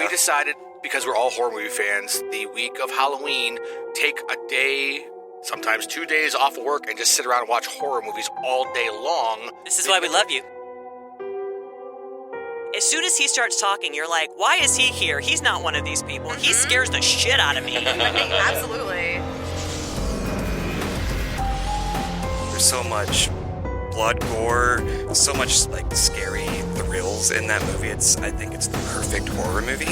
We decided, because we're all horror movie fans, the week of Halloween, take a day, sometimes 2 days off of work and just sit around and watch horror movies all day long. This is why we love you. As soon as he starts talking, you're like, why is he here? He's not one of these people. He scares the shit out of me. Absolutely. There's so much blood, gore, so much like scary thrills in that movie. I think it's the perfect horror movie.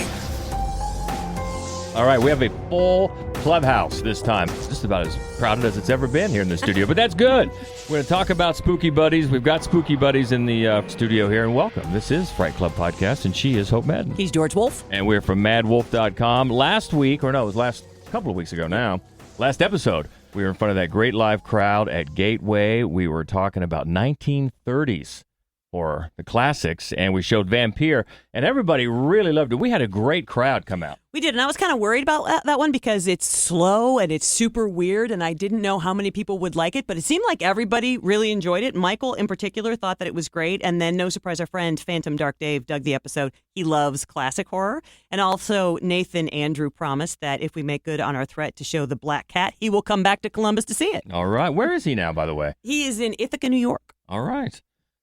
All right, we have a full clubhouse this time. Just about as crowded as it's ever been here in the studio, but that's good. We're going to talk about Spooky Buddies. We've got Spooky Buddies in the studio here, and welcome. This is Fright Club Podcast, and she is Hope Madden. He's George Wolf. And we're from madwolf.com. Last week, or no, it was last couple of weeks ago now, last episode, we were in front of that great live crowd at Gateway. We were talking about 1930s horror, the classics, and we showed Vampire, and everybody really loved it. We had a great crowd come out. We did, and I was kind of worried about that one because it's slow and it's super weird, and I didn't know how many people would like it, but it seemed like everybody really enjoyed it. Michael, in particular, thought that it was great, and then, no surprise, our friend Phantom Dark Dave dug the episode. He loves classic horror, and also Nathan Andrew promised that if we make good on our threat to show the Black Cat, he will come back to Columbus to see it. All right. Where is he now, by the way? He is in Ithaca, New York. All right.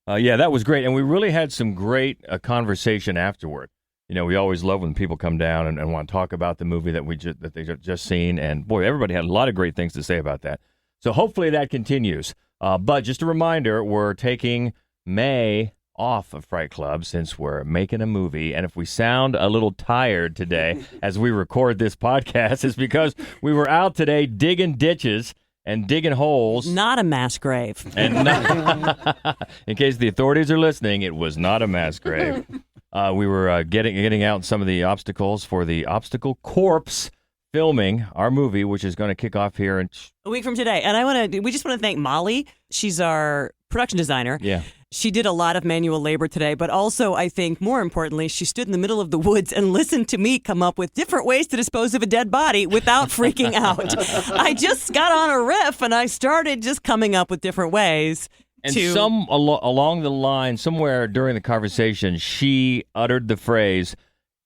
Yeah, that was great, and we really had some great conversation afterward. You know, we always love when people come down and want to talk about the movie that they just seen, and boy, everybody had a lot of great things to say about that. So hopefully that continues. But just a reminder, we're taking May off of Fright Club since we're making a movie, and if we sound a little tired today as we record this podcast, it's because we were out today digging ditches and digging holes. Not a mass grave. And not, in case the authorities are listening, it was not a mass grave. We were getting out some of the obstacles for the Obstacle Corpse filming our movie, which is going to kick off here in a week from today. And we just want to thank Molly. She's our production designer. Yeah. She did a lot of manual labor today, but also, I think, more importantly, she stood in the middle of the woods and listened to me come up with different ways to dispose of a dead body without freaking out. I just got on a riff, and I started just coming up with different ways. And along the line, somewhere during the conversation, she uttered the phrase,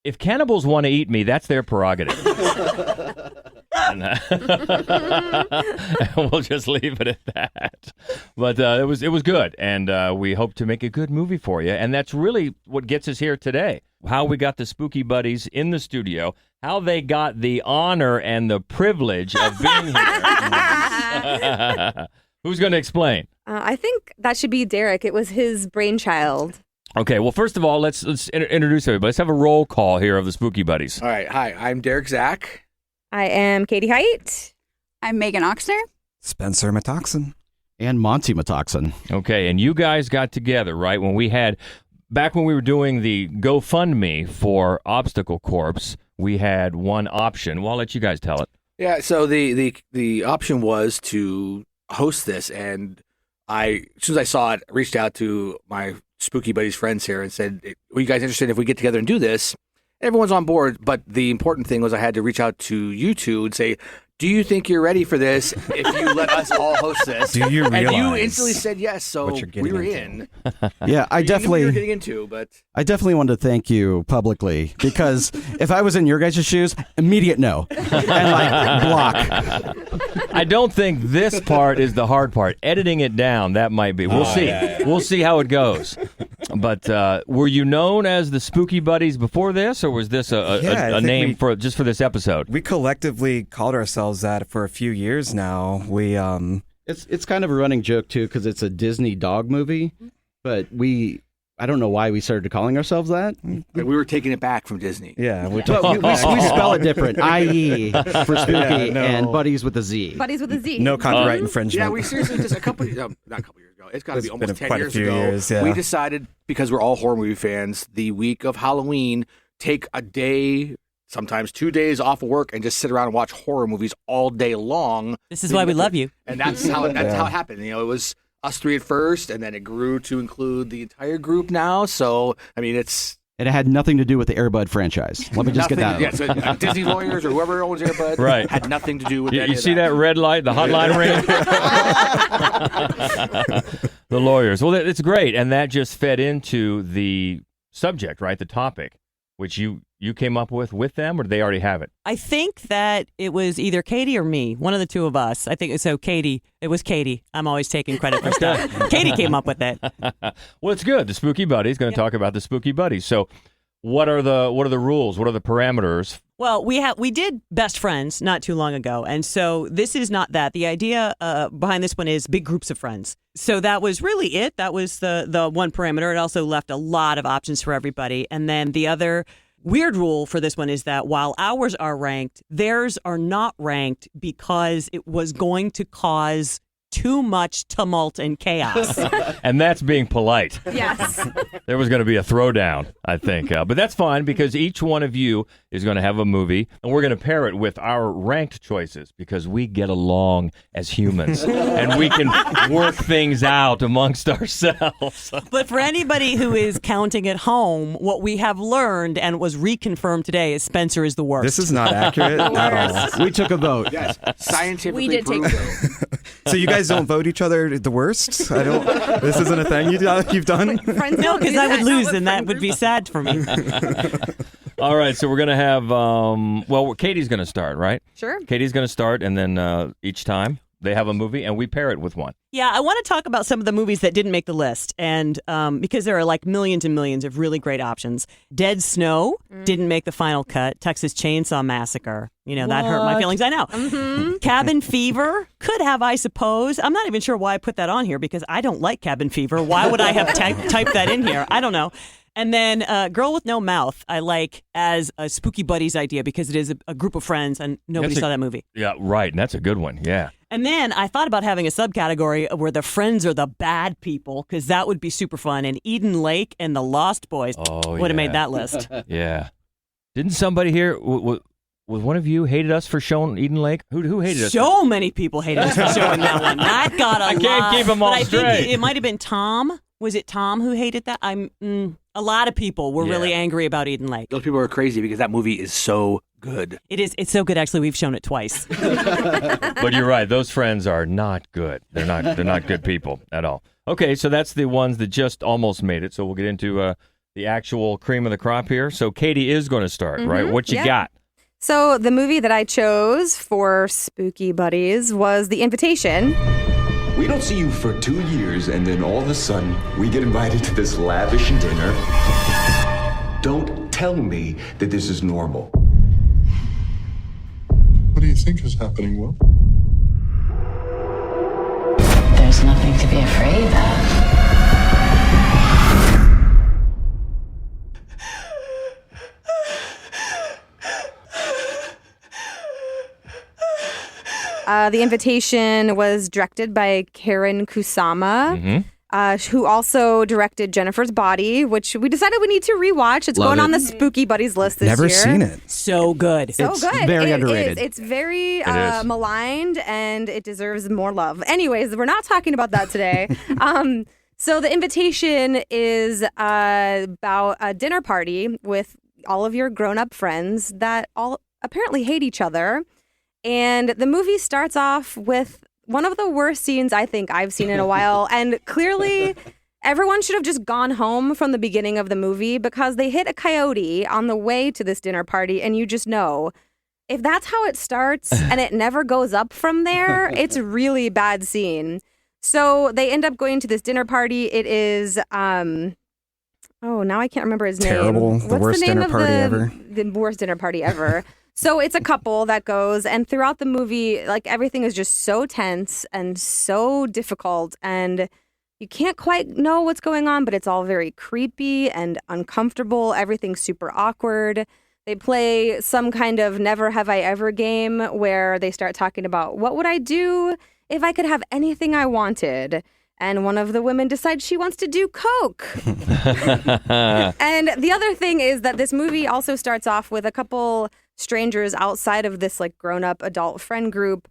"If cannibals want to eat me, that's their prerogative." And we'll just leave it at that. But it was good, and we hope to make a good movie for you. And that's really what gets us here today. How we got the Spooky Buddies in the studio, how they got the honor and the privilege of being here. Who's going to explain? I think that should be Derek. It was his brainchild. Okay, well, first of all, let's introduce everybody. Let's have a roll call here of the Spooky Buddies. All right. Hi, I'm Derek Zach. I am Katie Height. I'm Megan Oxner. Spencer Metoxen. And Monty Metoxen. Okay, and you guys got together, right, back when we were doing the GoFundMe for Obstacle Corpse, we had one option. Well, I'll let you guys tell it. Yeah, so the option was to host this, and as soon as I saw it, reached out to my Spooky Buddies friends here and said, "Are you guys interested if we get together and do this?" Everyone's on board, but the important thing was I had to reach out to you two and say, "Do you think you're ready for this if you let us all host this?" Do you realize? And you instantly said yes, so we were in. Yeah, I definitely. You were getting into, but I definitely wanted to thank you publicly because if I was in your guys' shoes, immediate no, and block. I don't think this part is the hard part. Editing it down, that might be. We'll see. Yeah. We'll see how it goes. But were you known as the Spooky Buddies before this, or was this a name for this episode? We collectively called ourselves that for a few years now. We It's kind of a running joke too because it's a Disney dog movie, but I don't know why we started calling ourselves that. we were taking it back from Disney. Yeah, we spell it different. I.E. for spooky and buddies with a Z. Buddies with a Z. No copyright infringement. Yeah, we seriously just not a couple years ago. It's got to be almost 10 years ago. Years, yeah. We decided, because we're all horror movie fans, the week of Halloween, take a day, sometimes 2 days off of work and just sit around and watch horror movies all day long. This is why we love you. And that's how it happened. You know, it was us three at first, and then it grew to include the entire group now. So, I mean, And it had nothing to do with the Air Bud franchise. Let me just get that out. Yeah, so Disney lawyers or whoever owns Air Bud had nothing to do with that. You see that red light, the hotline ring? The lawyers. Well, it's great, and that just fed into the subject, right? The topic, which you you came up with them, or did they already have it? I think that it was either Katie or me, one of the two of us. I think so. Katie, it was Katie. I'm always taking credit for stuff. Katie came up with it. Well, it's good. The Spooky Buddies going to talk about the Spooky Buddies. So, what are the rules? What are the parameters? Well, we did Best Friends not too long ago, and so this is not that. The idea behind this one is big groups of friends. So that was really it. That was the one parameter. It also left a lot of options for everybody. And then the other weird rule for this one is that while ours are ranked, theirs are not ranked because it was going to cause too much tumult and chaos. And that's being polite. Yes. There was going to be a throwdown, I think. But that's fine because each one of you is going to have a movie, and we're going to pair it with our ranked choices because we get along as humans, and we can work things out amongst ourselves. But for anybody who is counting at home, what we have learned and was reconfirmed today is Spencer is the worst. This is not accurate at all. We took a vote. Yes, scientifically We did take proven. So you guys don't vote each other the worst? I don't. This isn't a thing you've done. Friends No, don't because do I would that. lose, and that would be sad for me. All right, so we're going to have, Katie's going to start, right? Sure. Katie's going to start, and then each time they have a movie, and we pair it with one. Yeah, I want to talk about some of the movies that didn't make the list, and because there are like millions and millions of really great options. Dead Snow didn't make the final cut. Texas Chainsaw Massacre, that hurt my feelings. I know. Mm-hmm. Cabin Fever could have, I suppose. I'm not even sure why I put that on here because I don't like Cabin Fever. Why would I have typed that in here? I don't know. And then Girl with No Mouth, I like as a Spooky Buddies idea because it is a group of friends and nobody saw that movie. Yeah, right, and that's a good one, yeah. And then I thought about having a subcategory where the friends are the bad people because that would be super fun. And Eden Lake and the Lost Boys would have made that list. Yeah. Didn't somebody here, was one of you hated us for showing Eden Lake? Who hated us? So many people hated us for showing that one. That got a lot. I can't keep them all but I straight. think it might have been Tom. Was it Tom who hated that? A lot of people were really angry about Eden Lake. Those people are crazy because that movie is so good. It's so good. Actually, we've shown it twice. But you're right. Those friends are not good. They're not good people at all. Okay, so that's the ones that just almost made it. So we'll get into the actual cream of the crop here. So Katie is going to start, right? What you got? So the movie that I chose for Spooky Buddies was The Invitation. We don't see you for 2 years, and then all of a sudden, we get invited to this lavish dinner. Don't tell me that this is normal. What do you think is happening, Will? There's nothing to be afraid of. The Invitation was directed by Karen Kusama, who also directed Jennifer's Body, which we decided we need to rewatch. It's going on the Spooky Buddies list this year. Never seen it. So good. So It's good. very It underrated. is. It's very It is. maligned, and it deserves more love. Anyways, we're not talking about that today. So The Invitation is about a dinner party with all of your grown-up friends that all apparently hate each other. And the movie starts off with one of the worst scenes I think I've seen in a while. And clearly, everyone should have just gone home from the beginning of the movie because they hit a coyote on the way to this dinner party. And you just know, if that's how it starts and it never goes up from there, it's a really bad scene. So they end up going to this dinner party. It is, now I can't remember his name. Terrible. The worst dinner party ever. The worst dinner party ever. So it's a couple that goes, and throughout the movie, like everything is just so tense and so difficult, and you can't quite know what's going on, but it's all very creepy and uncomfortable. Everything's super awkward. They play some kind of never have I ever game where they start talking about what would I do if I could have anything I wanted. And one of the women decides she wants to do coke. And the other thing is that this movie also starts off with a couple strangers outside of this like grown-up adult friend group,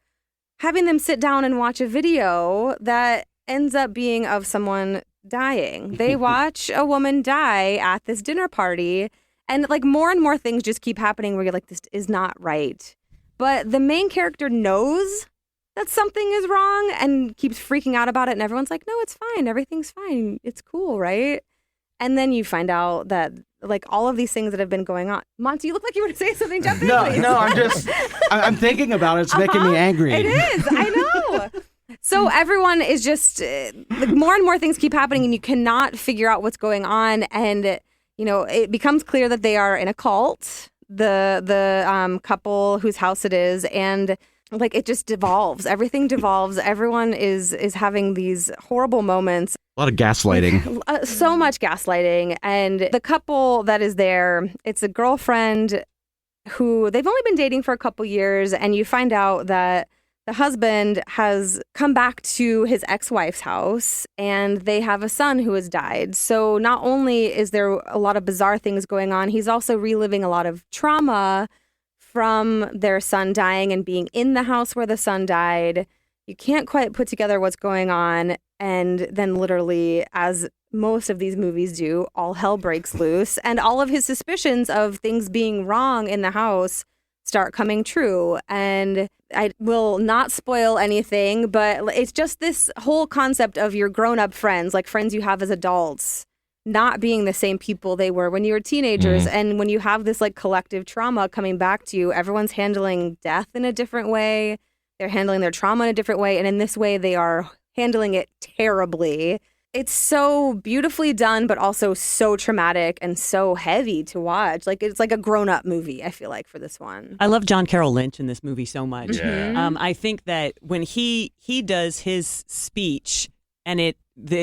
having them sit down and watch a video that ends up being of someone dying. They watch a woman die at this dinner party, and like more and more things just keep happening where you're like, this is not right. But the main character knows that something is wrong and keeps freaking out about it, and everyone's like, no, it's fine, everything's fine, it's cool, right? And then you find out that like all of these things that have been going on. Monty, you look like you want to say something. Jump in, No, please. no, I'm thinking about it. It's making me angry. It is. I know. So everyone is just like more and more things keep happening, and you cannot figure out what's going on. And it becomes clear that they are in a cult. The couple whose house it is, and like it just devolves. Everything devolves. Everyone is having these horrible moments. A lot of gaslighting. So much gaslighting. And the couple that is there, it's a girlfriend who they've only been dating for a couple years, and you find out that the husband has come back to his ex-wife's house, and they have a son who has died. So not only is there a lot of bizarre things going on, he's also reliving a lot of trauma from their son dying and being in the house where the son died. You can't quite put together what's going on. And then literally, as most of these movies do, all hell breaks loose. And all of his suspicions of things being wrong in the house start coming true. And I will not spoil anything, but it's just this whole concept of your grown-up friends, like friends you have as adults, not being the same people they were when you were teenagers. And when you have this like collective trauma coming back to you, everyone's handling death in a different way. They're handling their trauma in a different way. And in this way, they are handling it terribly. It's so beautifully done, but also so traumatic and so heavy to watch. Like it's like a grown-up movie, I feel like, for this one. I love John Carroll Lynch in this movie so much. Yeah. I think that when he does his speech, and it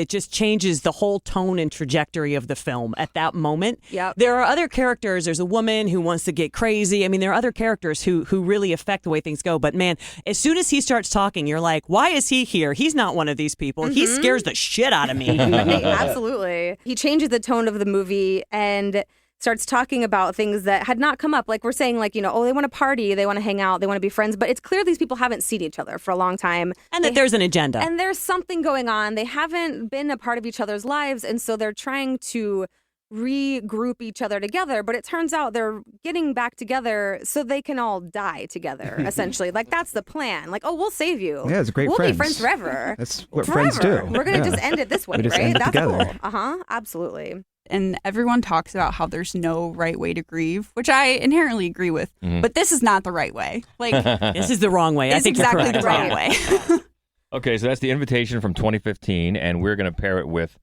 just changes the whole tone and trajectory of the film at that moment. Yep. There are other characters. There's a woman who wants to get crazy. I mean, there are other characters who really affect the way things go. But man, as soon as he starts talking, you're like, why is he here? He's not one of these people. He scares the shit out of me. Absolutely. He changes the tone of the movie and starts talking about things that had not come up. Like we're saying, like, they want to party, they want to hang out, they want to be friends. But it's clear these people haven't seen each other for a long time. And that there's an agenda. And there's something going on. They haven't been a part of each other's lives. And so they're trying to regroup each other together. But it turns out they're getting back together so they can all die together, essentially. Like, that's the plan. Like, we'll save you. Yeah, it's great We'll friends. be friends forever. That's what Forever. friends do. We're going to just end it this way, We just right? end it That's together. cool. Absolutely. And everyone talks about how there's no right way to grieve, which I inherently agree with. But this is not the right way. Like, this is the wrong way. I it's think you're exactly correct. the wrong way. Okay, so that's The Invitation from 2015, and we're going to pair it with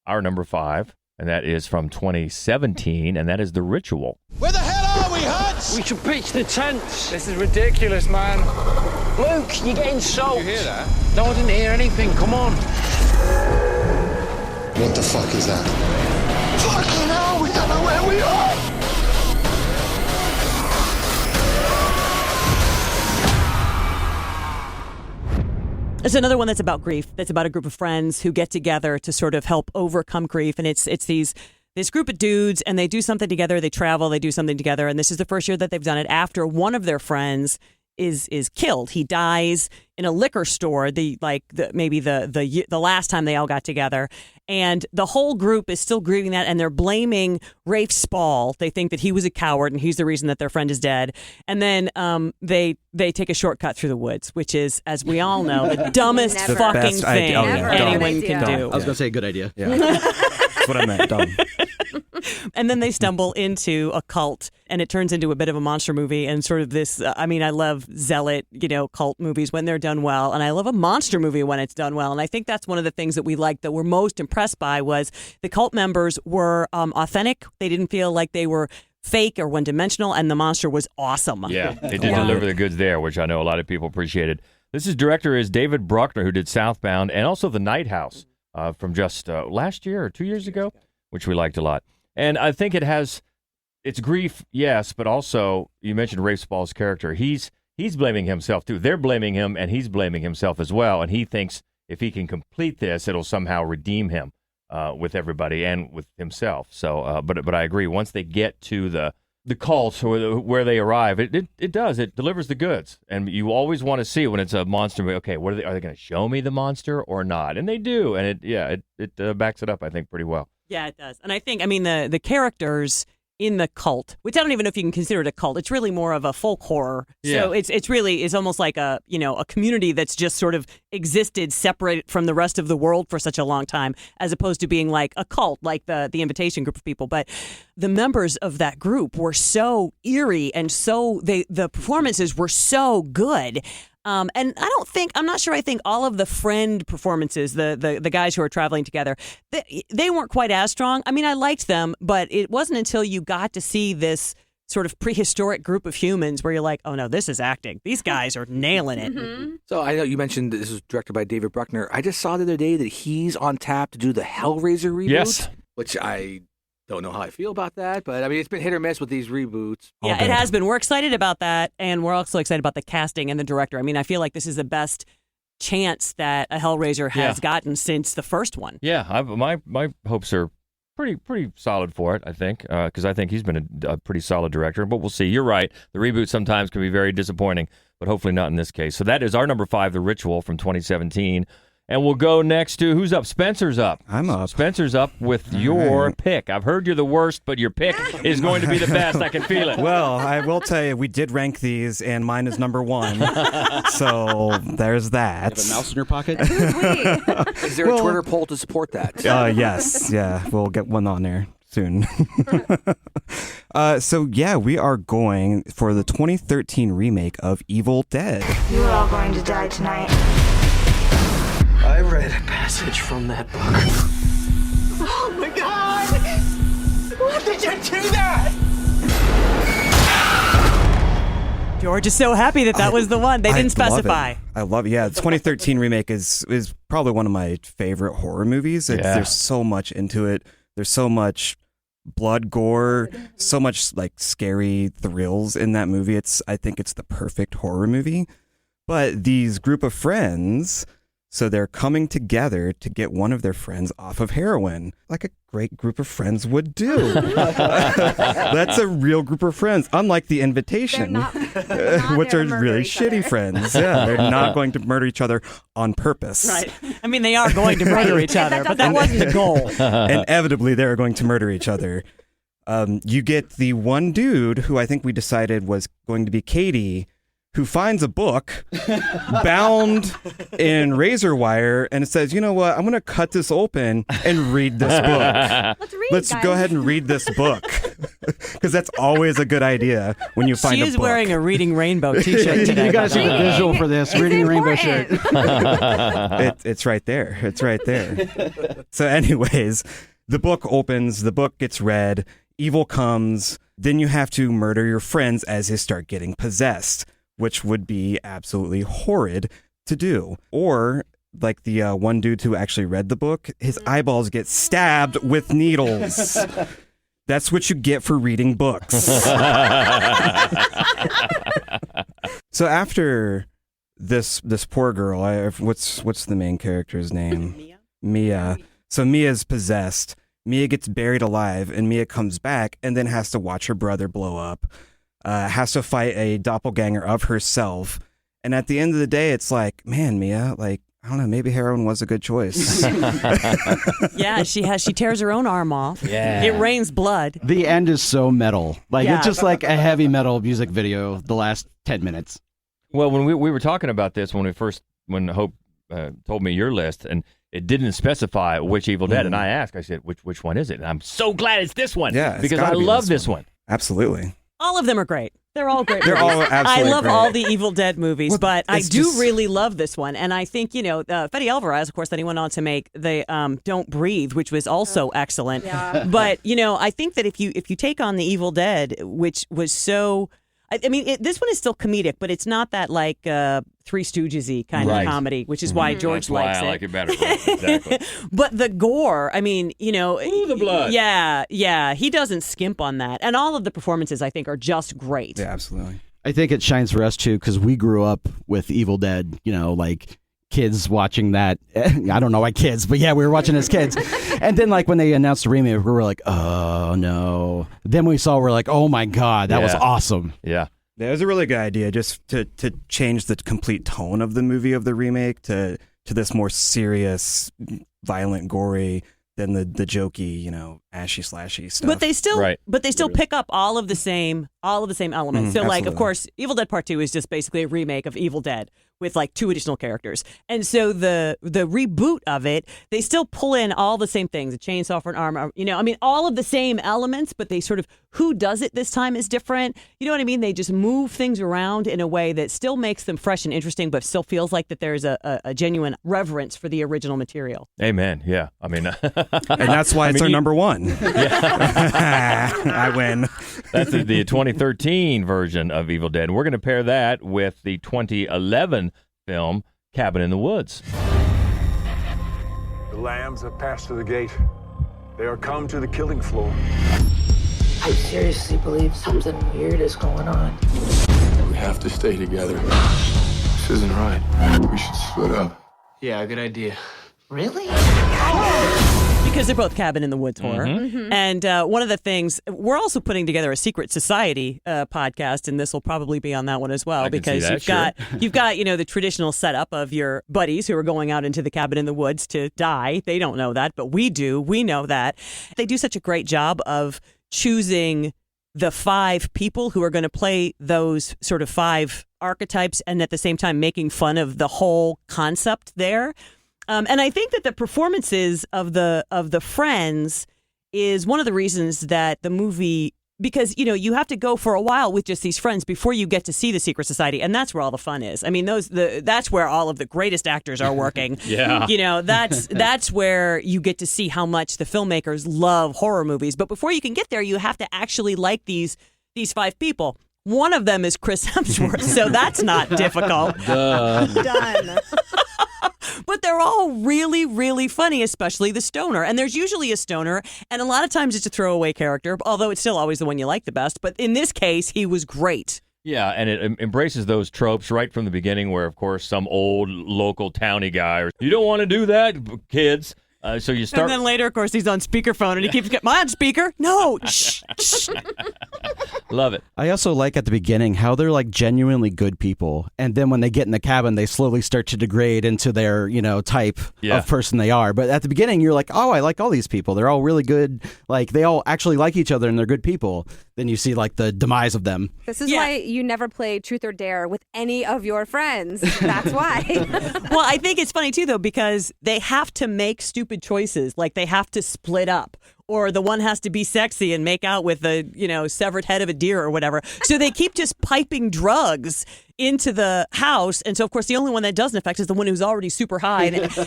our number 5, and that is from 2017, and that is The Ritual. Where the hell are we, Hutch? We should pitch the tents. This is ridiculous, man. Luke, you're getting soaked. You hear that? No, I didn't hear anything. Come on. What the fuck is that? Fucking hell, we don't know where we are! It's another one that's about grief. That's about a group of friends who get together to sort of help overcome grief. And it's this group of dudes, and they do something together. They travel, they do something together. And this is the first year that they've done it after one of their friends is killed. He dies in a liquor store. Maybe the last time they all got together, and the whole group is still grieving that, and they're blaming Rafe Spall. They think that he was a coward and he's the reason that their friend is dead. And then they take a shortcut through the woods, which is, as we all know, the dumbest Never. fucking Best thing idea. Oh, yeah. anyone Dumb. can Dumb. do. I was going to say good idea. Yeah. That's what I meant. Dumb. And then they stumble into a cult, and it turns into a bit of a monster movie and sort of this. I love zealot, cult movies when they're done well, and I love a monster movie when it's done well. And I think that's one of the things that we liked, that we're most impressed by, was the cult members were authentic. They didn't feel like they were fake or one-dimensional, and the monster was awesome. Yeah, they did deliver the goods there, which I know a lot of people appreciated. This director is David Bruckner, who did Southbound and also The Night House from just last year or 2 years ago, which we liked a lot. And I think it's grief, yes, but also you mentioned Rafe Spall's character. He's blaming himself too. They're blaming him, and he's blaming himself as well. And he thinks if he can complete this, it'll somehow redeem him with everybody and with himself. So, but I agree. Once they get to the cult or where they arrive, it does. It delivers the goods, and you always want to see when it's a monster movie. Okay, are they going to show me the monster or not? And they do, and it backs it up, I think, pretty well. Yeah, it does. And I think, the characters in the cult, which I don't even know if you can consider it a cult. It's really more of a folk horror. Yeah. So it's really almost like a community that's just sort of existed separated from the rest of the world for such a long time, as opposed to being like a cult, like the Invitation group of people. But the members of that group were so eerie, and the performances were so good. And I'm not sure I think all of the friend performances, the guys who are traveling together, they weren't quite as strong. I mean, I liked them, but it wasn't until you got to see this sort of prehistoric group of humans where you're like, oh no, this is acting. These guys are nailing it. Mm-hmm. So I know you mentioned this was directed by David Bruckner. I just saw the other day that he's on tap to do the Hellraiser reboot. Yes. Which I don't know how I feel about that, but I mean, it's been hit or miss with these reboots. Yeah, it has been. We're excited about that, and we're also excited about the casting and the director. I mean, I feel like this is the best chance that a Hellraiser has gotten since the first one. Yeah, my hopes are pretty solid for it, I think, because I think he's been a pretty solid director. But we'll see. You're right. The reboot sometimes can be very disappointing, but hopefully not in this case. So that is our number 5, The Ritual from 2017. And we'll go next to, who's up? Spencer's up. I'm up. Spencer's up with your pick. I've heard you're the worst, but your pick is going to be the best. I can feel it. Well, I will tell you, we did rank these, and mine is number 1. So there's that. You have a mouse in your pocket? Is there a Twitter poll to support that? Yes. Yeah, we'll get one on there soon. So, yeah, we are going for the 2013 remake of Evil Dead. You are all going to die tonight. I read a passage from that book. Oh my God! What did you do that? George is so happy that was the one. They didn't specify. I love it. Yeah, the 2013 remake is probably one of my favorite horror movies. There's so much into it. There's so much blood, gore, so much like scary thrills in that movie. I think it's the perfect horror movie. But these group of friends, so they're coming together to get one of their friends off of heroin, like a great group of friends would do. That's a real group of friends, unlike The Invitation, which are really shitty friends. Yeah, they're not going to murder each other on purpose. Right. I mean, they are going to murder each other, but that wasn't the goal. Inevitably, they're going to murder each other. You get the one dude who I think we decided was going to be Katie, who finds a book bound in razor wire, and it says, you know what, I'm going to cut this open and read this book. Let's go ahead and read this book. Because that's always a good idea when you find a book. She is wearing a Reading Rainbow t-shirt today. You guys see the visual for this. Reading Rainbow shirt. It's right there. It's right there. So anyways, the book opens, the book gets read, evil comes, then you have to murder your friends as they start getting possessed, which would be absolutely horrid to do. Or, like the one dude who actually read the book, his eyeballs get stabbed with needles. That's what you get for reading books. So after this poor girl, what's the main character's name? Mia. So Mia's possessed. Mia gets buried alive, and Mia comes back and then has to watch her brother blow up. Has to fight a doppelganger of herself. And at the end of the day, it's like, man, Mia, like, I don't know, maybe heroin was a good choice. Yeah, she tears her own arm off. Yeah. It rains blood. The end is so metal. Like, it's just like a heavy metal music video the last 10 minutes. Well, when we were talking about this, when Hope told me your list, and it didn't specify which Evil Dead, and I asked, I said, which one is it? And I'm so glad it's this one. Yeah, because I love this one. Absolutely. All of them are great. They're all great. They're all absolutely I love great. all the Evil Dead movies, but I do just really love this one. And I think, Fede Alvarez, of course, then he went on to make the Don't Breathe, which was also excellent. Yeah. But, I think that if you take on the Evil Dead, which was so... I mean, this one is still comedic, but it's not that like Three Stooges-y kind of comedy, which is why George likes it. That's why I like it better. Right, exactly. But the gore, I mean, Ooh, the blood. Yeah, he doesn't skimp on that. And all of the performances, I think, are just great. Yeah, absolutely. I think it shines for us, too, because we grew up with Evil Dead, like kids watching that. I don't know why kids, but yeah, we were watching as kids. And then like when they announced the remake, we were like, oh no. Then we saw, we're like, oh my God, that was awesome. Yeah. That was a really good idea, just to change the complete tone of the movie of the remake to this more serious, violent, gory than the jokey, ashy slashy stuff. But they still pick up all of the same elements. So like, of absolutely. course, Evil Dead Part 2 is just basically a remake of Evil Dead with like 2 additional characters. And so the reboot of it, they still pull in all the same things, a chainsaw for an arm, all of the same elements, but they sort of, who does it this time is different. You know what I mean? They just move things around in a way that still makes them fresh and interesting, but still feels like that there's a genuine reverence for the original material. Amen. Yeah. I mean, and that's why it's our number one. I win. That's the 2013 version of Evil Dead. We're going to pair that with the 2011 film Cabin in the Woods. The lambs have passed through the gate. They are come to the killing floor. I seriously believe something weird is going on. We have to stay together. This isn't right. We should split up. Yeah, good idea. Really? Because they're both Cabin in the Woods horror. Mm-hmm. And one of the things, we're also putting together a Secret Society podcast, and this will probably be on that one as well, because you've got the traditional setup of your buddies who are going out into the cabin in the woods to die. They don't know that, but we do. We know that. They do such a great job of choosing the 5 people who are going to play those sort of 5 archetypes, and at the same time making fun of the whole concept there. And I think that the performances of the friends is one of the reasons that the movie, because you have to go for a while with just these friends before you get to see the Secret Society, and that's where all the fun is. I mean, that's where all of the greatest actors are working. Yeah, that's where you get to see how much the filmmakers love horror movies. But before you can get there, you have to actually like these 5 people. One of them is Chris Hemsworth, so that's not difficult. Done. But they're all really, really funny, especially the stoner. And there's usually a stoner, and a lot of times it's a throwaway character, although it's still always the one you like the best. But in this case, he was great. Yeah, and it embraces those tropes right from the beginning where, of course, some old local towny guy, you don't want to do that, kids. So you start. And then later, of course, he's on speakerphone, and he keeps getting, on speaker? No. Shh. Love it. I also like at the beginning how they're like genuinely good people, and then when they get in the cabin, they slowly start to degrade into their type of person they are. But at the beginning, you're like, oh, I like all these people. They're all really good. Like they all actually like each other, and they're good people. Then you see like the demise of them. This is why you never play Truth or Dare with any of your friends. That's why. Well, I think it's funny too, though, because they have to make stupid choices. Like they have to split up. Or the one has to be sexy and make out with the, severed head of a deer or whatever. So they keep just piping drugs into the house. And so, of course, the only one that doesn't affect is the one who's already super high.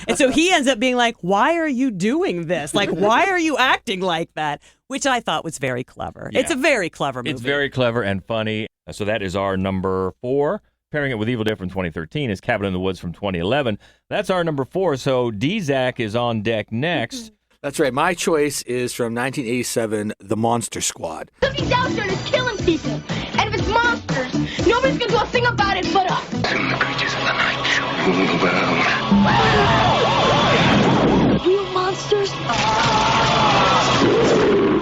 And so he ends up being like, why are you doing this? Like, why are you acting like that? Which I thought was very clever. Yeah. It's a very clever movie. It's very clever and funny. So that is our number 4. Pairing it with Evil Dead from 2013 is Cabin in the Woods from 2011. That's our number 4. So D-Zach is on deck next. That's right. My choice is from 1987, The Monster Squad. He's out there and he's killing people. And if it's monsters, nobody's gonna do a thing about it but us. Soon the creatures of the night shall rule the world. Real monsters?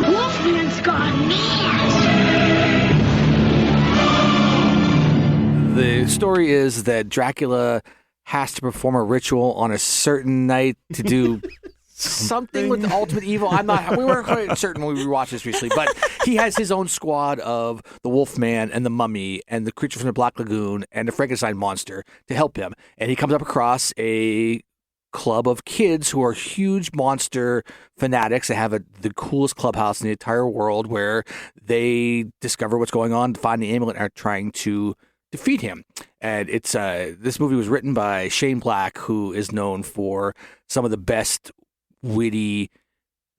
Wolfman's gone mad. The story is that Dracula has to perform a ritual on a certain night to do something with the ultimate evil. We weren't quite certain when we watched this recently, but he has his own squad of the Wolfman and the Mummy and the creature from the Black Lagoon and the Frankenstein monster to help him. And he comes up across a club of kids who are huge monster fanatics. They have the coolest clubhouse in the entire world where they discover what's going on, find the amulet, and are trying to defeat him. And it's this movie was written by Shane Black, who is known for some of the best witty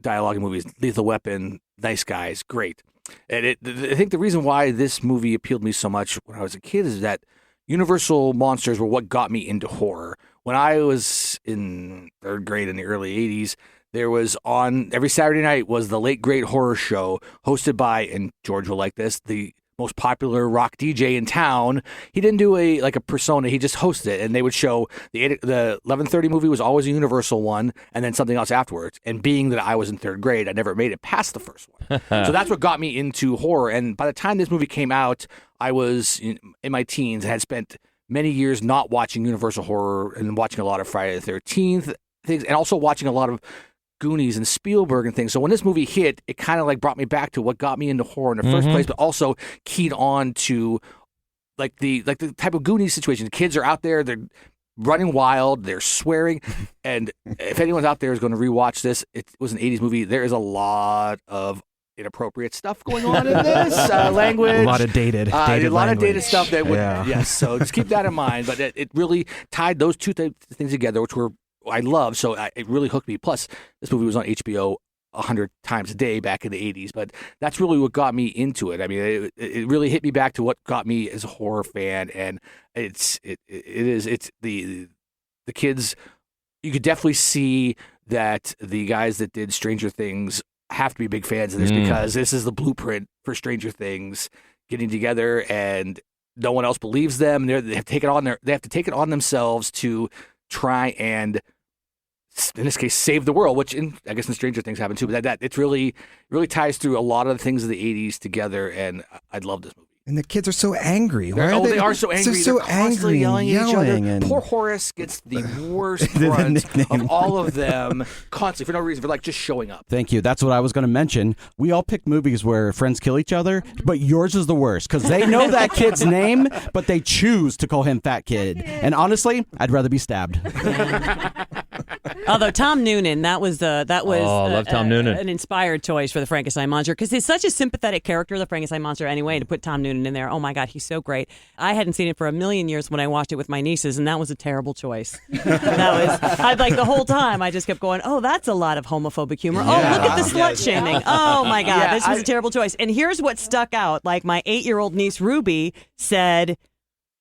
dialogue in movies. Lethal Weapon, Nice Guys, great. And I think the reason why this movie appealed to me so much when I was a kid is that Universal monsters were what got me into horror. When I was in 3rd grade in the early 80s, there was on every Saturday night was the Late Great Horror Show hosted by, and George will like this, the most popular rock DJ in town. He didn't do a persona. He just hosted it, and they would show the 11:30 movie was always a Universal one, and then something else afterwards. And being that I was in 3rd grade, I never made it past the first one. So that's what got me into horror. And by the time this movie came out, I was in my teens and had spent many years not watching Universal horror and watching a lot of Friday the 13th things, and also watching a lot of Goonies and Spielberg and things. So when this movie hit, it kind of like brought me back to what got me into horror in the first place, but also keyed on to like the type of Goonies situation. The kids are out there, they're running wild, they're swearing, and if anyone's out there is going to rewatch this, it was an 80s movie. There is a lot of inappropriate stuff going on in this language, a lot of dated stuff that would yes. So just keep that in mind. But it really tied those two things together, which I love. So it really hooked me. Plus, this movie was on HBO 100 times a day back in the 80s. But that's really what got me into it. I mean, it really hit me back to what got me as a horror fan, and it's the kids. You could definitely see that the guys that did Stranger Things have to be big fans of this because this is the blueprint for Stranger Things getting together, and no one else believes them. They have to take it on themselves to try and, in this case, save the world. Which, I guess, in Stranger Things happened too. But that it really ties through a lot of the things of the '80s together, and I love this movie. And the kids are so angry. They are so angry. They're so constantly angry, yelling at each other. and Poor Horace gets the worst brunt of all of them, constantly for no reason, for like just showing up. Thank you. That's what I was going to mention. We all pick movies where friends kill each other, but yours is the worst because they know that kid's name, but they choose to call him Fat Kid. And honestly, I'd rather be stabbed. Although Tom Noonan, that was love Tom Noonan. An inspired choice for the Frankenstein monster because he's such a sympathetic character, the Frankenstein monster. Anyway, to put Tom Noonan in there, oh my God, he's so great. I hadn't seen it for a million years when I watched it with my nieces, and that was a terrible choice. I'd like the whole time I just kept going, oh, that's a lot of homophobic humor. Oh, look at the slut shaming. Oh my God, this was a terrible choice. And here's what stuck out: like my 8-year-old niece Ruby said,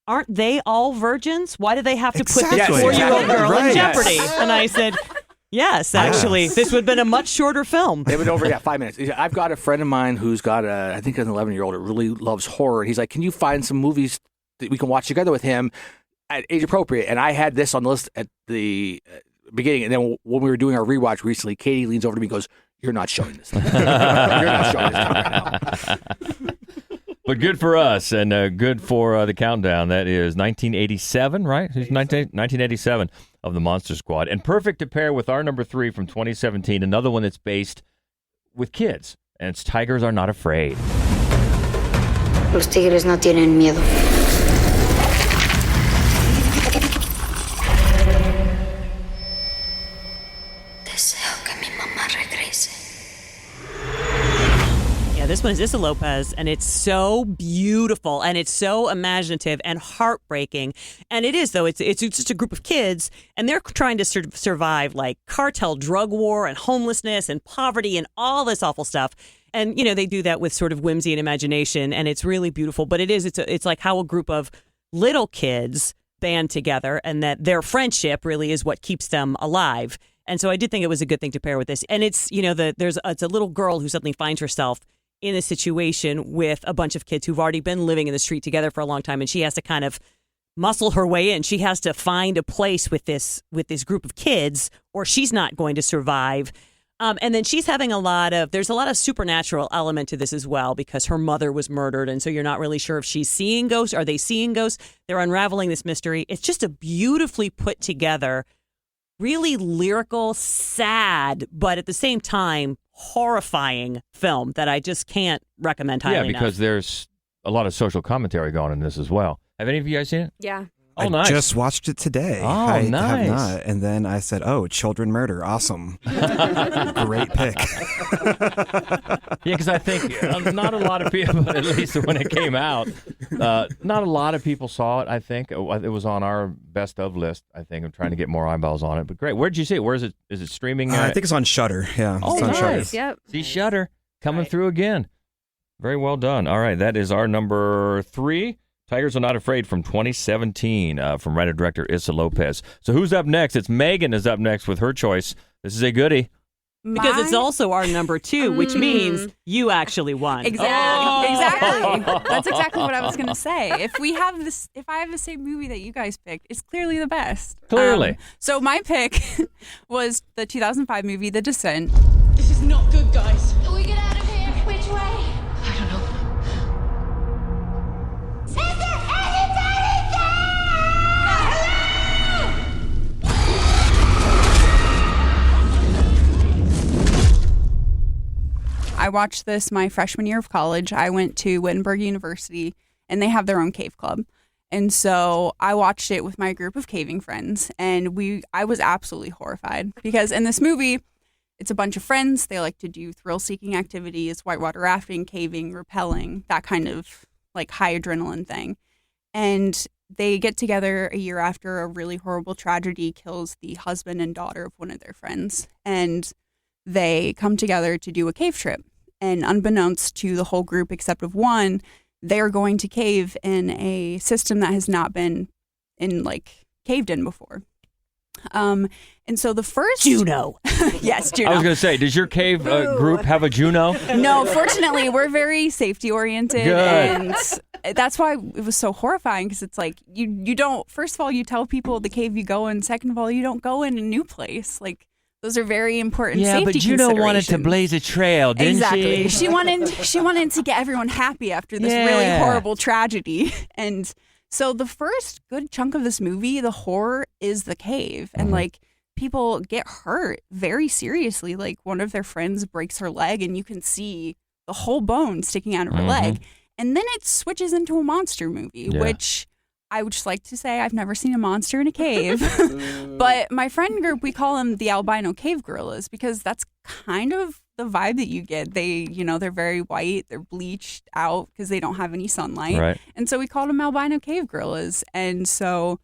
aren't they all virgins? Why do they have to put this 4-year-old girl in jeopardy? And I said, yes, actually, this would have been a much shorter film. They've been over 5 minutes. I've got a friend of mine who's got I think an 11-year-old that really loves horror. And he's like, can you find some movies that we can watch together with him at age appropriate? And I had this on the list at the beginning. And then when we were doing our rewatch recently, Katie leans over to me and goes, you're not showing this. You're not showing this right now. But good for us and good for the countdown. That is 1987, right? 1987 of the Monster Squad. And perfect to pair with our number 3 from 2017, another one that's based with kids. And it's Tigers Are Not Afraid. Los tigres no tienen miedo. Deseo que mi mamá regrese. Yeah, this one is Issa Lopez, and it's so beautiful, and it's so imaginative and heartbreaking. And it is, though. It's just a group of kids, and they're trying to survive like cartel drug war and homelessness and poverty and all this awful stuff. And, you know, they do that with sort of whimsy and imagination, and it's really beautiful. But it's like how a group of little kids band together, and that their friendship really is what keeps them alive. And so I did think it was a good thing to pair with this. And it's, you know, it's a little girl who suddenly finds herself in a situation with a bunch of kids who've already been living in the street together for a long time, and she has to kind of muscle her way in. She has to find a place with this group of kids, or she's not going to survive. And then she's having there's a lot of supernatural element to this as well, because her mother was murdered, and so you're not really sure if she's seeing ghosts. Are they seeing ghosts? They're unraveling this mystery. It's just a beautifully put together, really lyrical, sad, but at the same time horrifying film that I just can't recommend highly enough. Yeah, because there's a lot of social commentary going on in this as well. Have any of you guys seen it? Yeah. Oh, nice. I just watched it today. Oh, I nice. have not. And then I said, oh, children murder. Awesome. Great pick. Yeah, because I think not a lot of people, at least when it came out, not a lot of people saw it, I think. It was on our best of list, I think. I'm trying to get more eyeballs on it. But great. Where did you see it? Where is it? Is it streaming? I think it's on Shudder. Yeah. Oh, it's on nice. Shudder. Yep. See, Shudder coming through again. Very well done. All right, that is our number 3. Tigers Are Not Afraid from 2017 from writer-director Issa Lopez. So who's up next? It's Megan is up next with her choice. This is a goodie. Because it's also our number 2, which means you actually won. Exactly. Oh. Exactly. That's exactly what I was going to say. If I have the same movie that you guys picked, it's clearly the best. Clearly. So my pick was the 2005 movie The Descent. This is not good, guys. Can we get out of here? Which way? I don't know. I watched this my freshman year of college. I went to Wittenberg University, and they have their own cave club. And so I watched it with my group of caving friends, and I was absolutely horrified because in this movie, it's a bunch of friends. They like to do thrill-seeking activities, whitewater rafting, caving, rappelling, that kind of like high adrenaline thing. And they get together a year after a really horrible tragedy kills the husband and daughter of one of their friends. And they come together to do a cave trip. And unbeknownst to the whole group except of one, they're going to cave in a system that has not been caved in before. And so the first Juno. Yes, Juno. I was going to say, does your cave group have a Juno? No, fortunately, we're very safety oriented. Good. And that's why it was so horrifying, because it's like you don't, first of all, you tell people the cave you go in. Second of all, you don't go in a new place. Like, those are very important safety but Juno wanted to considerations. blaze a trail, didn't Exactly. she? She wanted to get everyone happy after this really horrible tragedy. And so the first good chunk of this movie, the horror, is the cave. And like, people get hurt very seriously. Like, one of their friends breaks her leg, and you can see the whole bone sticking out of her leg. And then it switches into a monster movie, which I would just like to say I've never seen a monster in a cave. But my friend group, we call them the albino cave gorillas, because that's kind of the vibe that you get. They, they're very white, they're bleached out because they don't have any sunlight. Right. And so we called them albino cave gorillas. And so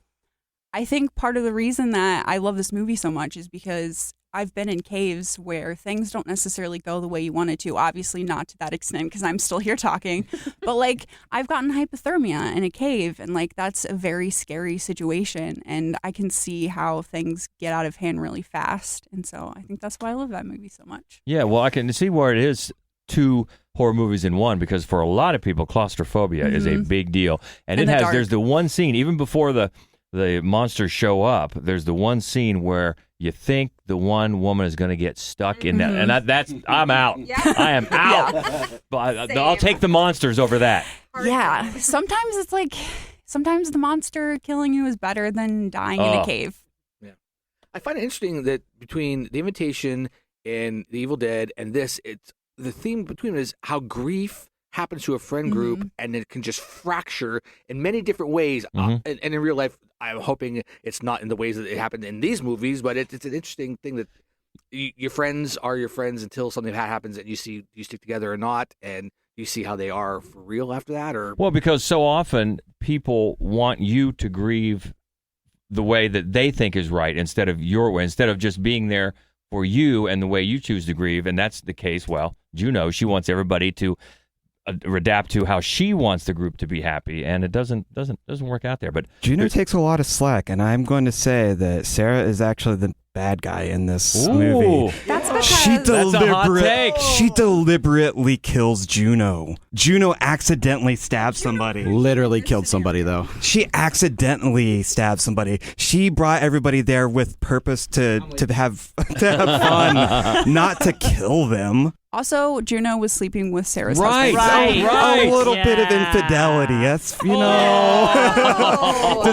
I think part of the reason that I love this movie so much is because I've been in caves where things don't necessarily go the way you want it to. Obviously not to that extent, because I'm still here talking. But like, I've gotten hypothermia in a cave, and like, that's a very scary situation. And I can see how things get out of hand really fast. And so I think that's why I love that movie so much. Yeah, well, I can see where it is two horror movies in one, because for a lot of people, claustrophobia is a big deal. And there's the one scene, even before the monsters show up, there's the one scene where you think the one woman is going to get stuck in that. And I'm out. Yeah. I am out. But I'll take the monsters over that. Yeah. Sometimes it's like, sometimes the monster killing you is better than dying in a cave. Yeah. I find it interesting that between The Invitation and The Evil Dead and this, it's the theme between them is how grief happens to a friend group, and it can just fracture in many different ways. And in real life, I'm hoping it's not in the ways that it happened in these movies, but it's an interesting thing that your friends are your friends until something bad happens, and you see you stick together or not, and you see how they are for real after that. Or well, because so often people want you to grieve the way that they think is right instead of your way, instead of just being there for you and the way you choose to grieve. And that's the case. Well, Juno, she wants everybody to adapt to how she wants the group to be happy, and it doesn't work out there. But Juno takes a lot of slack, and I'm going to say that Sarah is actually the bad guy in this movie. That's because she deliberately kills Juno. Juno accidentally stabs somebody. Literally killed somebody, though. She accidentally stabbed somebody. She brought everybody there with purpose to have fun, not to kill them. Also, Juno was sleeping with Sarah's right, husband. Right. A little bit of infidelity. That's, Does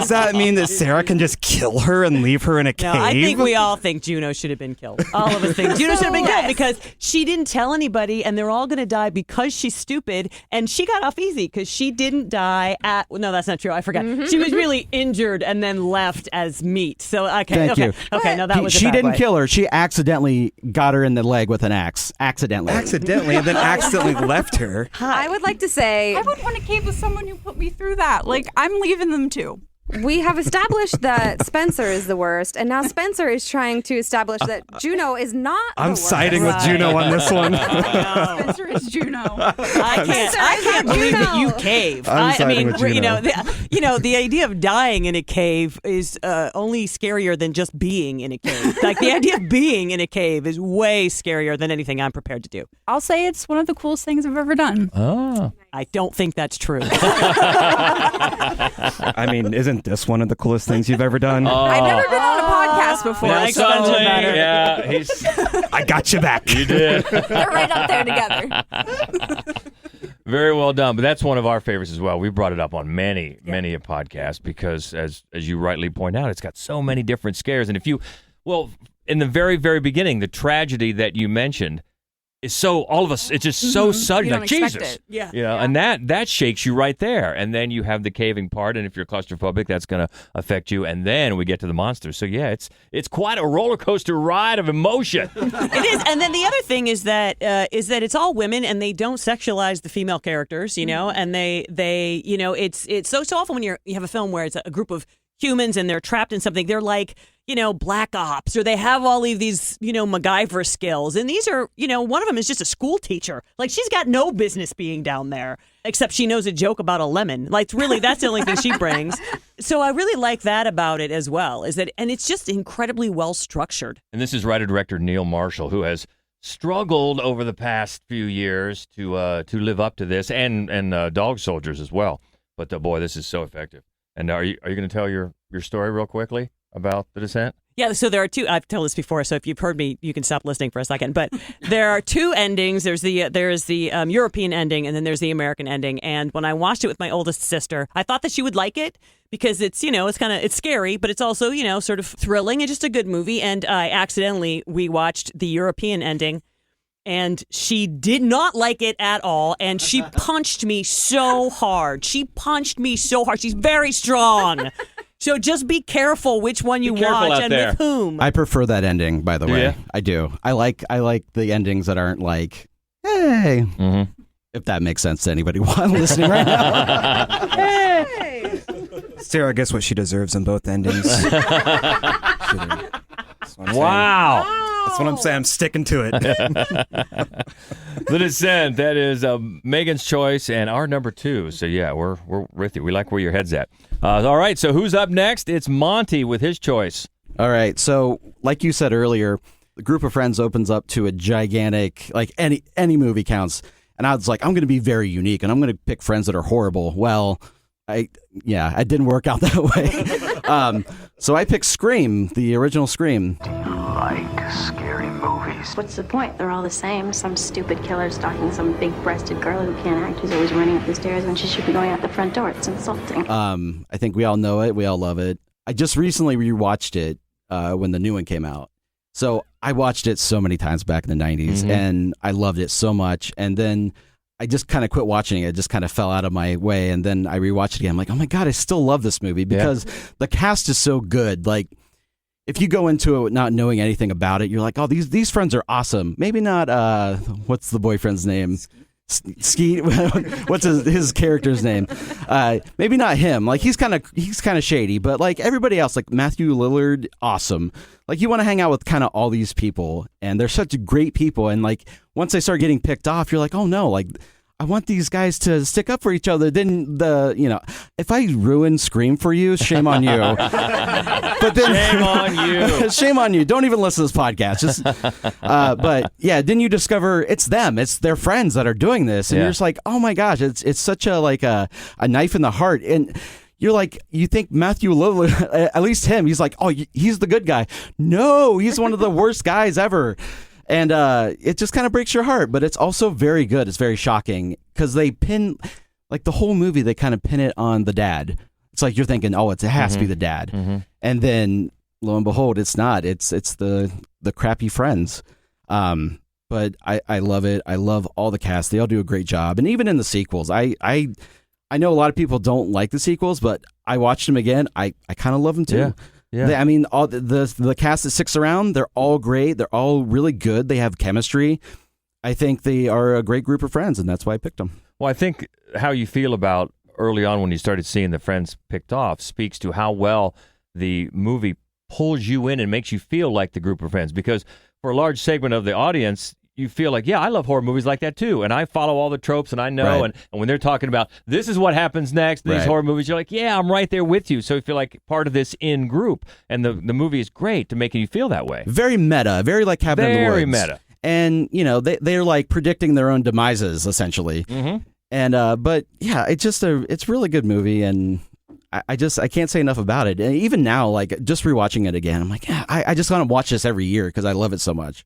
that mean that Sarah can just kill her and leave her in a cave? No, I think we all think Juno should have been killed. All of us think Juno should have been killed because she didn't tell anybody, and they're all going to die because she's stupid. And she got off easy because she didn't die at. No, that's not true. I forgot. She was really injured and then left as meat. So Thank you. Okay, no, that was a she bad didn't way. kill her. She accidentally got her in the leg with an axe. Accidentally, and then accidentally left her. I would like to say I would want to cave with someone who put me through that. Like, I'm leaving them too. we have established that Spencer is the worst, and now Spencer is trying to establish that Juno is not I'm the worst. siding with Juno on this one. Spencer is Juno. I can't believe that you cave. I'm siding with Juno. The idea of dying in a cave is only scarier than just being in a cave. Like, the idea of being in a cave is way scarier than anything I'm prepared to do. I'll say it's one of the coolest things I've ever done. Oh. I don't think that's true. I mean, isn't this one of the coolest things you've ever done? I've never been on a podcast before. Yeah, so I got you back. You did. they're right up there together. Very well done. But that's one of our favorites as well. We brought it up on many a podcast because, as you rightly point out, it's got so many different scares. And in the very, very beginning, the tragedy that you mentioned, is so all of us. It's just so sudden. You don't Like expect Jesus, it. Yeah. you know, and that shakes you right there. And then you have the caving part, and if you're claustrophobic, that's going to affect you. And then we get to the monsters. So yeah, it's quite a roller coaster ride of emotion. It is, and then the other thing is that it's all women, and they don't sexualize the female characters, you know, and they you know, it's so often when you have a film where it's a group of humans and they're trapped in something, they're like, you know, black ops, or they have all of these, you know, MacGyver skills. And these are, you know, one of them is just a school teacher. Like, she's got no business being down there, except she knows a joke about a lemon. Like, really, that's the only thing she brings. So I really like that about it as well, is that, and it's just incredibly well structured. And this is writer-director Neil Marshall, who has struggled over the past few years to live up to this, and Dog Soldiers as well. But boy, this is so effective. And are you going to tell your story real quickly about The Descent? Yeah, so there are two. I've told this before, so if you've heard me, you can stop listening for a second. But there are two endings. There's the European ending, and then there's the American ending. And when I watched it with my oldest sister, I thought that she would like it because it's, you know, it's scary, but it's also, you know, sort of thrilling and just a good movie. And we watched the European ending, and she did not like it at all. And she punched me so hard. She's very strong. So just be careful which one you watch and with whom. I prefer that ending, by the way. Yeah. I do. I like the endings that aren't like, hey, if that makes sense to anybody listening right now. Hey. Sarah gets what she deserves in both endings. Wow. That's what I'm saying. I'm sticking to it. The Descent, that is Megan's choice and our number 2. So yeah, we're with you. We like where your head's at. All right, so who's up next? It's Monty with his choice. All right, so like you said earlier, the group of friends opens up to a gigantic, like any movie counts. And I was like, I'm going to be very unique, and I'm going to pick friends that are horrible. Well, I didn't work out that way. So I picked Scream, the original Scream. Do you like scary movies? What's the point? They're all the same. Some stupid killer stalking some big-breasted girl who can't act, who's always running up the stairs when she should be going out the front door. It's insulting. I think we all know it. We all love it. I just recently rewatched it when the new one came out. So I watched it so many times back in the 90s, and I loved it so much. And then I just kind of quit watching it. It just kind of fell out of my way. And then I rewatched it again. I'm like, oh my God, I still love this movie because the cast is so good. Like, if you go into it not knowing anything about it, you're like, oh, these friends are awesome. Maybe not, what's the boyfriend's name? Skeet. What's his character's name? Maybe not him. Like, he's kind of shady, but like everybody else, like Matthew Lillard, awesome. Like, you want to hang out with kind of all these people, and they're such great people. And like, once they start getting picked off, you're like, oh no, like, I want these guys to stick up for each other. Then if I ruin Scream for you, shame on you. But then, shame on you. Shame on you. Don't even listen to this podcast. Just, but yeah, then you discover it's them. It's their friends that are doing this, and you're just like, oh my gosh, it's such a knife in the heart. And you're like, you think Matthew Lillard, at least him, he's like, oh, he's the good guy. No, he's one of the worst guys ever. And it just kind of breaks your heart, but it's also very good. It's very shocking because they pin, like the whole movie, they kind of pin it on the dad. It's like you're thinking, oh, it has to be the dad. And then lo and behold, it's not. It's the crappy friends. But I love it. I love all the cast. They all do a great job. And even in the sequels, I know a lot of people don't like the sequels, but I watched them again. I kind of love them too. Yeah. I mean, all the cast that sticks around, they're all great. They're all really good. They have chemistry. I think they are a great group of friends, and that's why I picked them. Well, I think how you feel about early on when you started seeing the friends picked off speaks to how well the movie pulls you in and makes you feel like the group of friends. Because for a large segment of the audience, you feel like, yeah, I love horror movies like that too. And I follow all the tropes and I know. And when they're talking about this is what happens next, these horror movies, you're like, yeah, I'm right there with you. So you feel like part of this in group. And the movie is great to making you feel that way. Very meta, very like Cabin in the Woods. Very meta. And, they're like predicting their own demises, essentially. And, but yeah, it's a really good movie. And I can't say enough about it. And even now, like just rewatching it again, I'm like, yeah, I just want to watch this every year because I love it so much.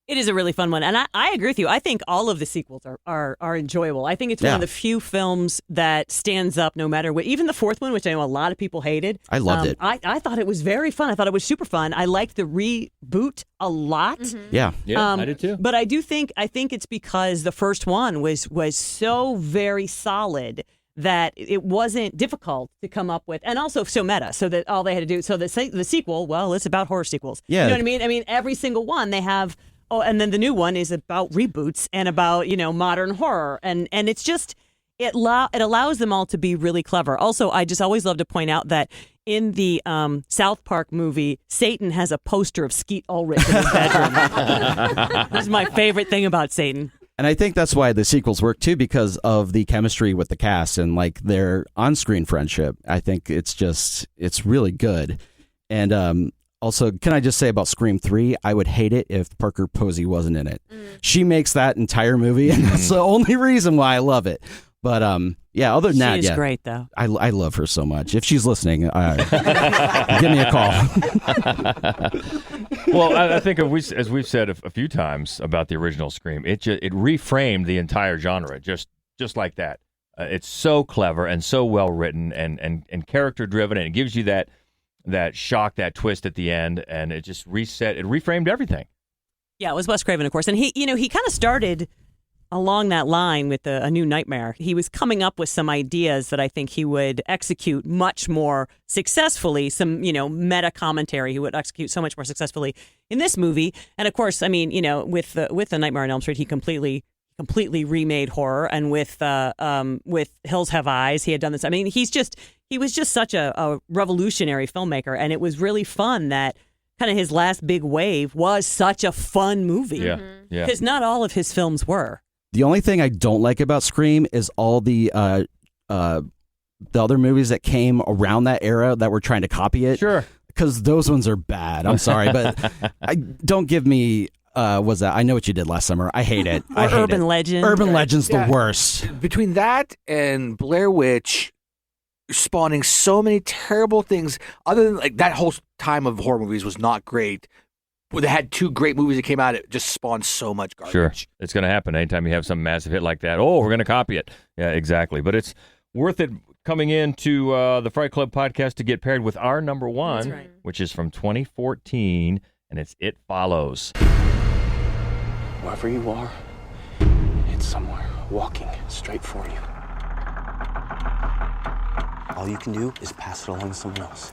It is a really fun one. And I agree with you. I think all of the sequels are enjoyable. I think it's one of the few films that stands up no matter what. Even the fourth one, which I know a lot of people hated. I loved it. I thought it was very fun. I thought it was super fun. I liked the reboot a lot. Yeah. I did too. But I think it's because the first one was so very solid that it wasn't difficult to come up with, and also so meta, so that all they had to do, so the sequel, well, it's about horror sequels. Yeah. You know what I mean? I mean, every single one they have, and then the new one is about reboots and about, modern horror. And it's just, it allows them all to be really clever. Also, I just always love to point out that in the South Park movie, Satan has a poster of Skeet Ulrich in his bedroom. This is my favorite thing about Satan. And I think that's why the sequels work too, because of the chemistry with the cast and like their on-screen friendship. I think it's really good. And also, can I just say about Scream 3, I would hate it if Parker Posey wasn't in it. She makes that entire movie, and that's the only reason why I love it. But other than that, she is great though. I love her so much. If she's listening, give me a call. Well, I think as we've said a few times about the original Scream, it reframed the entire genre just like that. It's so clever and so well written and character driven, and it gives you that shock, that twist at the end, and it just reframed everything. Yeah, it was Wes Craven, of course, and he kind of started along that line with A New Nightmare. He was coming up with some ideas that I think he would execute much more successfully, some, meta commentary he would execute so much more successfully in this movie. And of course, I mean, with the Nightmare on Elm Street, he completely remade horror, and with Hills Have Eyes, he had done this. I mean, he was just such a revolutionary filmmaker, and it was really fun that kind of his last big wave was such a fun movie. Yeah. Because not all of his films were. The only thing I don't like about Scream is all the other movies that came around that era that were trying to copy it. Sure. Because those ones are bad. I'm sorry, but don't give me. Was that I Know What You Did Last Summer? I hate it. I hate Urban it. Legend. Urban Legend's the worst. Between that and Blair Witch spawning so many terrible things, other than like that whole time of horror movies was not great. They had two great movies that came out. It just spawned so much garbage. Sure. It's going to happen anytime you have some massive hit like that. Oh, we're going to copy it. Yeah, exactly. But it's worth it coming into the Fright Club podcast to get paired with our number one, which is from 2014, and it's It Follows. Wherever you are, it's somewhere walking straight for you. All you can do is pass it along to someone else.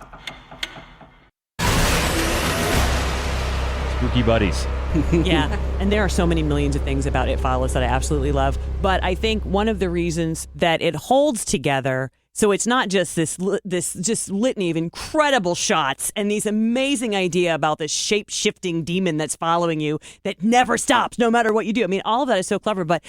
Spooky buddies. Yeah, and there are so many millions of things about It Follows that I absolutely love. But I think one of the reasons that it holds together, so it's not just this just litany of incredible shots and these amazing idea about this shape-shifting demon that's following you that never stops no matter what you do. I mean, all of that is so clever, but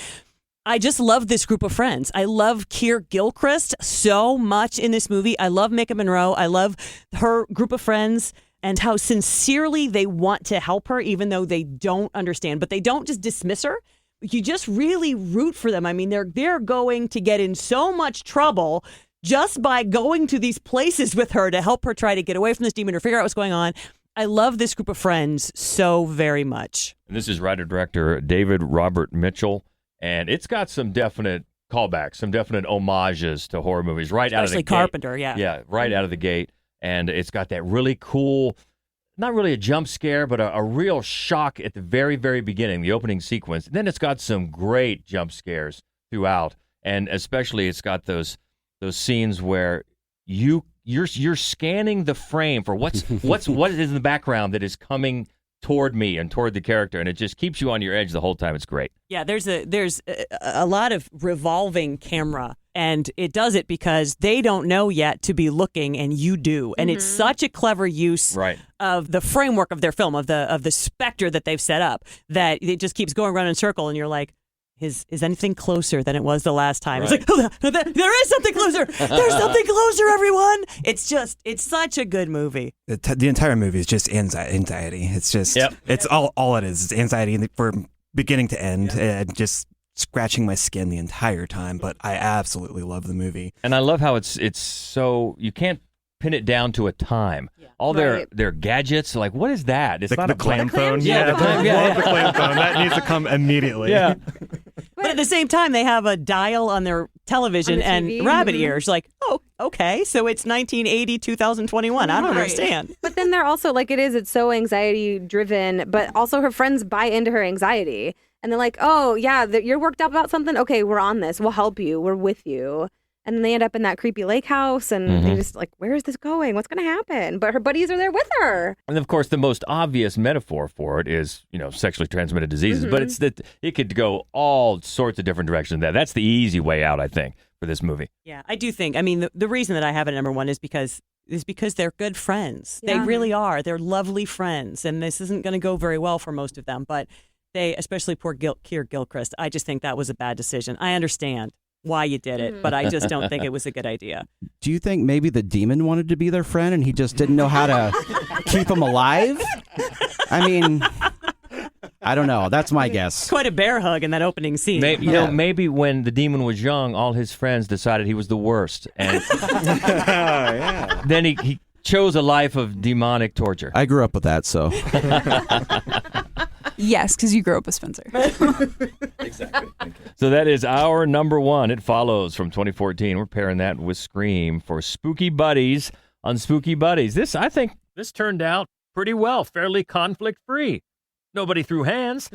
I just love this group of friends. I love Keir Gilchrist so much in this movie. I love Micah Monroe. I love her group of friends and how sincerely they want to help her, even though they don't understand. But they don't just dismiss her. You just really root for them. I mean, they're going to get in so much trouble just by going to these places with her to help her try to get away from this demon or figure out what's going on. I love this group of friends so very much. And this is writer-director David Robert Mitchell, and it's got some definite callbacks, some definite homages to horror movies right out of the gate. Especially Carpenter, yeah. Yeah, right out of the gate. And it's got that really cool, not really a jump scare, but a real shock at the very, very beginning, the opening sequence. And then it's got some great jump scares throughout. And especially it's got those scenes where you're scanning the frame for what is in the background that is coming toward me and toward the character, and it just keeps you on your edge the whole time. It's great. Yeah, there's a lot of revolving camera, and it does it because they don't know yet to be looking, and you do. And it's such a clever use of the framework of their film, of the specter that they've set up, that it just keeps going around in a circle, and you're like, is anything closer than it was the last time? It's like, oh, there is something closer. There's something closer, everyone. It's such a good movie. The entire movie is just anxiety. It's just, it's all it is. It's anxiety from beginning to end, and just scratching my skin the entire time. But I absolutely love the movie. And I love how it's so, you can't pin it down to a time. All their gadgets, like, what is that? It's not the a clam phone. Yeah, the clam, love the clam phone. That needs to come immediately. Yeah. But at the same time, they have a dial on their television On the and TV. rabbit ears. Like, oh, okay, so it's 1980, 2021. I don't understand. But then they're also like, it's so anxiety driven, but also her friends buy into her anxiety. And they're like, oh, yeah, you're worked up about something? Okay, we're on this. We'll help you. We're with you. And then they end up in that creepy lake house, and they just like, where is this going? What's going to happen? But her buddies are there with her. And of course, the most obvious metaphor for it is, sexually transmitted diseases. But it's that it could go all sorts of different directions. That's the easy way out, I think, for this movie. Yeah, I do think. I mean, the reason that I have it at number one is because they're good friends. Yeah. They really are. They're lovely friends, and this isn't going to go very well for most of them. But they, especially poor Keir Gilchrist, I just think that was a bad decision. I understand why you did it, but I just don't think it was a good idea. Do you think maybe the demon wanted to be their friend and he just didn't know how to keep him alive? I mean, I don't know. That's my guess. Quite a bear hug in that opening scene. Maybe when the demon was young, all his friends decided he was the worst. And then he chose a life of demonic torture. I grew up with that, so. Yes, because you grew up with Spencer. Exactly. So that is our number one. It follows from 2014. We're pairing that with Scream for Spooky Buddies on Spooky Buddies. I think this turned out pretty well, fairly conflict-free. Nobody threw hands.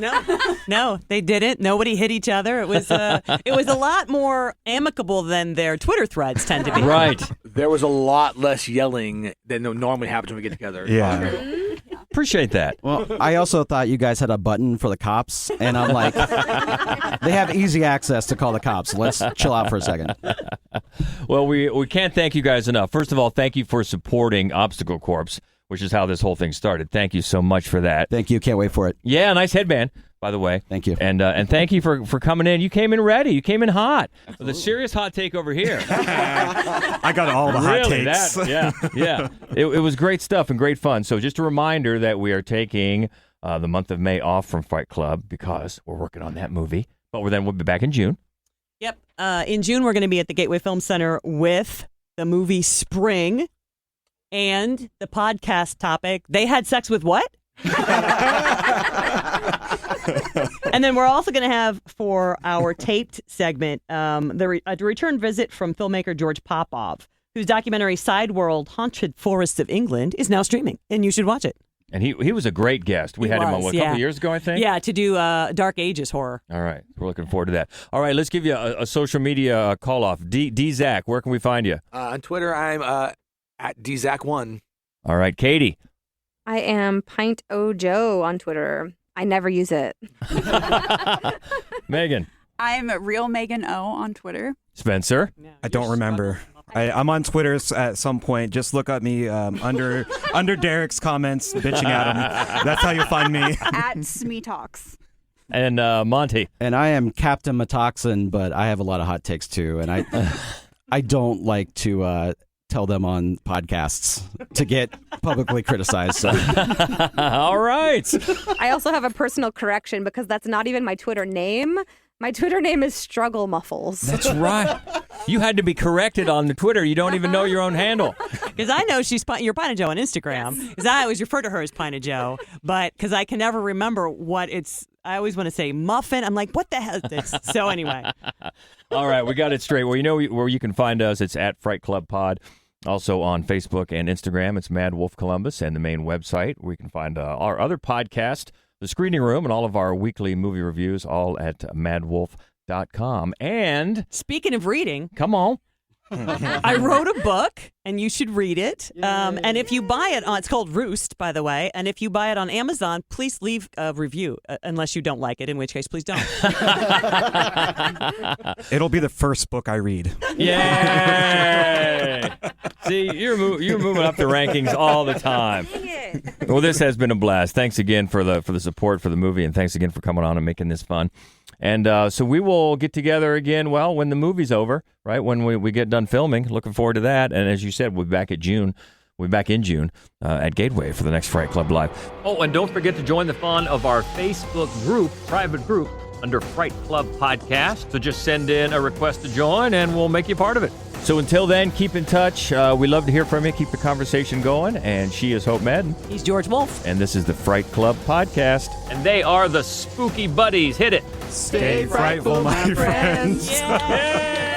No, they didn't. Nobody hit each other. It was a lot more amicable than their Twitter threads tend to be. Right. There was a lot less yelling than normally happens when we get together. Yeah. Appreciate that. Well, I also thought you guys had a button for the cops, and I'm like, they have easy access to call the cops. Let's chill out for a second. Well, we can't thank you guys enough. First of all, thank you for supporting Obstacle Corps, which is how this whole thing started. Thank you so much for that. Thank you. Can't wait for it. Yeah, nice headband, by the way. Thank you. And thank you for coming in. You came in ready. You came in hot. With a serious hot take over here. I got all the hot takes. Yeah. It was great stuff and great fun. So just a reminder that we are taking the month of May off from Fight Club because we're working on that movie. But we'll be back in June. Yep. In June, we're going to be at the Gateway Film Center with the movie Spring and the podcast topic, They Had Sex with What? And then we're also going to have, for our taped segment, a return visit from filmmaker George Popov, whose documentary Side World, Haunted Forests of England is now streaming, and you should watch it. And he was a great guest. We had him on, a couple of years ago, I think? Yeah, to do Dark Ages horror. All right. We're looking forward to that. All right, let's give you a social media call-off. D-Zach, where can we find you? On Twitter, I'm at DZac1. All right, Katie. I am Pint O Joe on Twitter. I never use it. Megan. I'm Real Megan O on Twitter. Spencer. I don't remember. I'm on Twitter at some point. Just look at me under Derek's comments, bitching at him. That's how you'll find me. At Smeetalks. And Monty. And I am Captain Matoxin, but I have a lot of hot takes too. And I don't like to tell them on podcasts to get publicly criticized. So. All right. I also have a personal correction because that's not even my Twitter name. My Twitter name is Struggle Muffles. That's right. You had to be corrected on the Twitter. You don't even know your own handle. Because I know you're Pina Joe on Instagram. Because I always refer to her as Pina Joe. But because I can never remember what it's, I always want to say muffin. I'm like, what the hell is this? So anyway. All right, we got it straight. Well, you know where you can find us. It's at Fright Club Pod. Also on Facebook and Instagram, it's Mad Wolf Columbus, and the main website where you can find our other podcast, The Screening Room, and all of our weekly movie reviews, all at madwolf.com. And speaking of reading, come on. I wrote a book, and you should read it. And if you buy it, it's called Roost, by the way. And if you buy it on Amazon, please leave a review, unless you don't like it, in which case, please don't. It'll be the first book I read. Yay! See, you're moving up the rankings all the time. Well, this has been a blast. Thanks again for the support for the movie, and thanks again for coming on and making this fun. And so we will get together again, well, when the movie's over, right? When we get done filming. Looking forward to that. And as you said, we'll be back in June at Gateway for the next Fright Club Live. Oh, and don't forget to join the fun of our Facebook group, private group, under Fright Club Podcast. So just send in a request to join, and we'll make you part of it. So until then, keep in touch. We love to hear from you. Keep the conversation going. And she is Hope Madden. He's George Wolf. And this is the Fright Club Podcast. And they are the Spooky Buddies. Hit it. Stay frightful, my friends. Yeah.